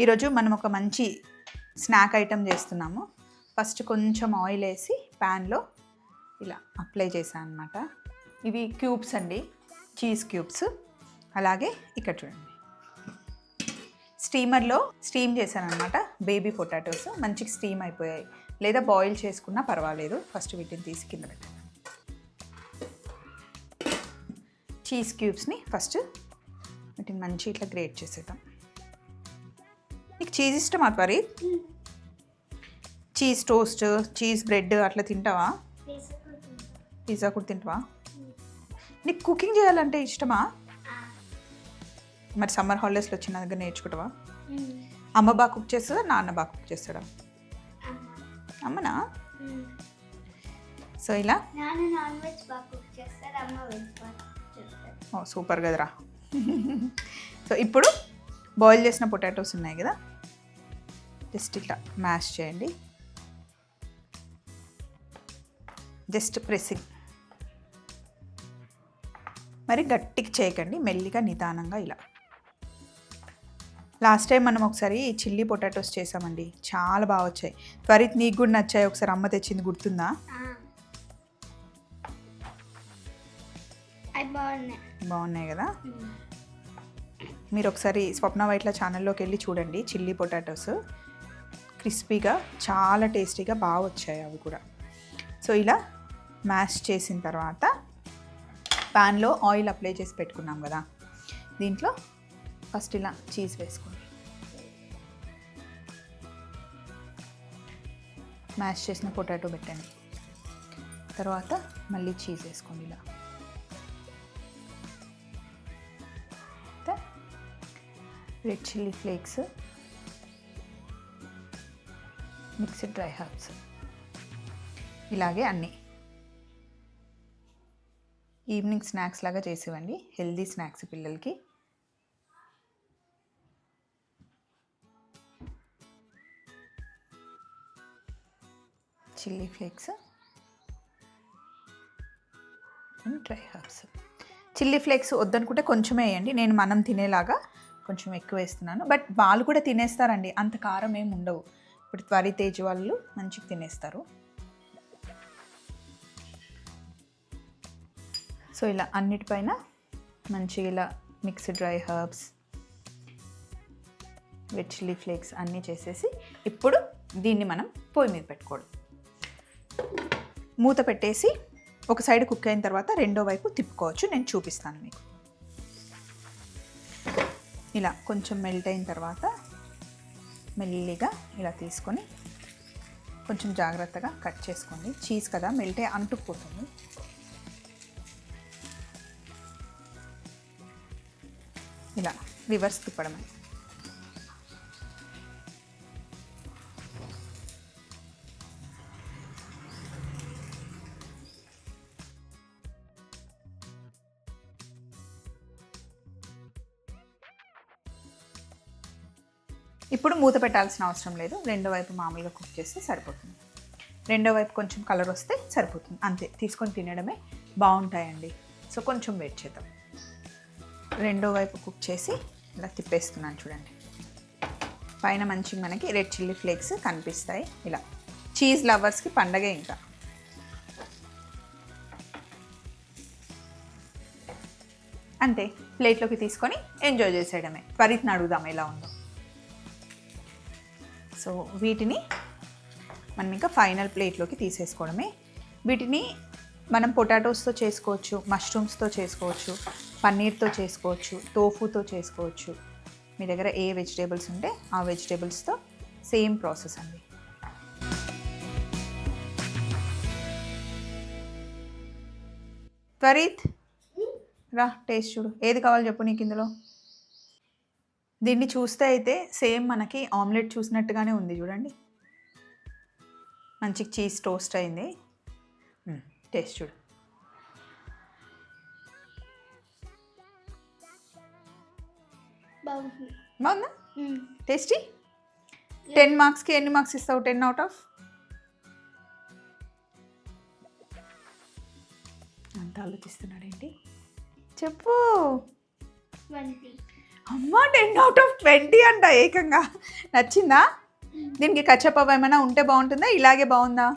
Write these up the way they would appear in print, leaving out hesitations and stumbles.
ఈరోజు మనం ఒక మంచి స్నాక్ ఐటెం చేస్తున్నాము. ఫస్ట్ కొంచెం ఆయిల్ వేసి ప్యాన్లో ఇలా అప్లై చేశాను అనమాట. ఇవి క్యూబ్స్ అండి, చీజ్ క్యూబ్స్. అలాగే ఇక్కడ చూడండి, స్టీమర్లో స్టీమ్ చేశాను అనమాట. బేబీ పొటాటోస్ మంచిగా స్టీమ్ అయిపోయాయి, లేదా బాయిల్ చేసుకున్నా పర్వాలేదు. ఫస్ట్ వీటిని తీసి కింద పెట్టాను. చీజ్ క్యూబ్స్ని ఫస్ట్ వీటిని మంచి ఇట్లా గ్రేట్ చేసేద్దాం. నీకు చీజ్ ఇష్టమా త్వరి? చీజ్ టోస్ట్, చీజ్ బ్రెడ్ అట్లా తింటావా? పిజ్జా కూడా తింటావా? నీకు కుకింగ్ చేయాలంటే ఇష్టమా? మరి సమ్మర్ హాలిడేస్లో వచ్చిన దగ్గర నేర్చుకుంటావా? అమ్మ బాగా కుక్ చేస్తుందా, నాన్న బాగా కుక్ చేస్తాడా? అమ్మనా? సో ఇలా ఓ సూపర్ కదరా. సో ఇప్పుడు బాయిల్ చేసిన పొటాటోస్ ఉన్నాయి కదా, జస్ట్ ఇట్లా మ్యాష్ చేయండి. జస్ట్ ప్రెస్సింగ్, మరి గట్టిగా చేయకండి, మెల్లిగా నిదానంగా ఇలా. లాస్ట్ టైం మనం ఒకసారి చిల్లీ పొటాటోస్ చేసామండి, చాలా బాగా వచ్చాయి. త్వరిత్ నీకు కూడా నచ్చాయి. ఒకసారి అమ్మ తెచ్చింది గుర్తుందా? బాగున్నాయి కదా. మీరు ఒకసారి స్వప్న వైట్ల ఛానల్లోకి వెళ్ళి చూడండి. చిల్లీ పొటాటోస్ క్రిస్పీగా చాలా టేస్టీగా బాగా వచ్చాయి అవి కూడా. సో ఇలా మ్యాష్ చేసిన తర్వాత ప్యాన్లో ఆయిల్ అప్లై చేసి పెట్టుకున్నాం కదా, దీంట్లో ఫస్ట్ ఇలా చీజ్ వేసుకోండి. మ్యాష్ చేసిన పొటాటో పెట్టండి. తర్వాత మళ్ళీ చీజ్ వేసుకోండి ఇలా. Red chilli flakes, mixed dry herbs, ఇలాగే అన్నీ ఈవినింగ్ స్నాక్స్ లాగా చేసివ్వండి. హెల్దీ స్నాక్స్ పిల్లలకి. Chilli flakes and dry herbs. Chilli flakes వద్దనుకుంటే కొంచెమే వేయండి, నేను మనం తినేలాగా కొంచెం ఎక్కువ వేస్తున్నాను. బట్ వాళ్ళు కూడా తినేస్తారండి, అంత కారం ఏమి ఉండవు. ఇప్పుడు త్వరి తేజ్ వాళ్ళు మంచిగా తినేస్తారు. సో ఇలా అన్నిటిపైన మంచిగా ఇలా mixed dry herbs, red chilli flakes అన్నీ చేసేసి ఇప్పుడు దీన్ని మనం పొయ్యి మీద పెట్టుకోవడం. మూత పెట్టేసి ఒక సైడ్ కుక్ అయిన తర్వాత రెండో వైపు తిప్పుకోవచ్చు. నేను చూపిస్తాను మీకు. ఇలా కొంచెం మెల్ట్ అయిన తర్వాత మెల్లిగా ఇలా తీసుకొని కొంచెం జాగ్రత్తగా కట్ చేసుకోండి. చీజ్ కదా, మెల్ట్ అయి అంటుకుపోతుంది. ఇలా రివర్స్ తిప్పడమే. ఇప్పుడు మూత పెట్టాల్సిన అవసరం లేదు, రెండో వైపు మామూలుగా కుక్ చేస్తే సరిపోతుంది. రెండో వైపు కొంచెం కలర్ వస్తే సరిపోతుంది, అంతే. తీసుకొని తినడమే, బాగుంటాయండి. సో కొంచెం వెయిట్ చేద్దాం. రెండో వైపు కుక్ చేసి ఇలా తిప్పేస్తున్నాను చూడండి. పైన మంచిగా మనకి రెడ్ చిల్లీ ఫ్లేక్స్ కనిపిస్తాయి. ఇలా చీజ్ లవర్స్కి పండగే ఇంకా. అంతే, ప్లేట్లోకి తీసుకొని ఎంజాయ్ చేసేయడమే. త్వరితను అడుగుదాం ఎలా ఉందో. సో వీటిని మనం ఇంకా ఫైనల్ ప్లేట్లోకి తీసేసుకోవడమే. వీటిని మనం పొటాటోస్తో చేసుకోవచ్చు, మష్రూమ్స్తో చేసుకోవచ్చు, పన్నీర్తో చేసుకోవచ్చు, టోఫుతో చేసుకోవచ్చు. మీ దగ్గర ఏ వెజిటేబుల్స్ ఉంటే ఆ వెజిటేబుల్స్తో సేమ్ ప్రాసెస్ అండి. త్వరిత్ రా, టేస్ట్ చూడు, ఏది కావాలో చెప్పు నీకు ఇందులో. దీన్ని చూస్తే అయితే సేమ్ మనకి ఆమ్లెట్ చూసినట్టుగానే ఉంది చూడండి. మంచిగా చీజ్ టోస్ట్ అయింది. టేస్ట్ చూడు. బాగుందా? టేస్టీ. 10 మార్క్స్కి ఎన్ని మార్క్స్ ఇస్తావు? 10 అవుట్ ఆఫ్? అంత ఆలోచిస్తున్నాడేంటి చెప్పు. అమ్మ 10/20 అంట ఏకంగా. నచ్చిందా? దీనికి కచ్చపవ్ ఏమైనా ఉంటే బాగుంటుందా, ఇలాగే బాగుందా?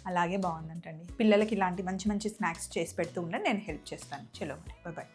అలాగే బాగుందంటండి. పిల్లలకి ఇలాంటి మంచి మంచి స్నాక్స్ చేసి పెడుతూ ఉండండి, నేను హెల్ప్ చేస్తాను. చలో బాయ్ బాయ్.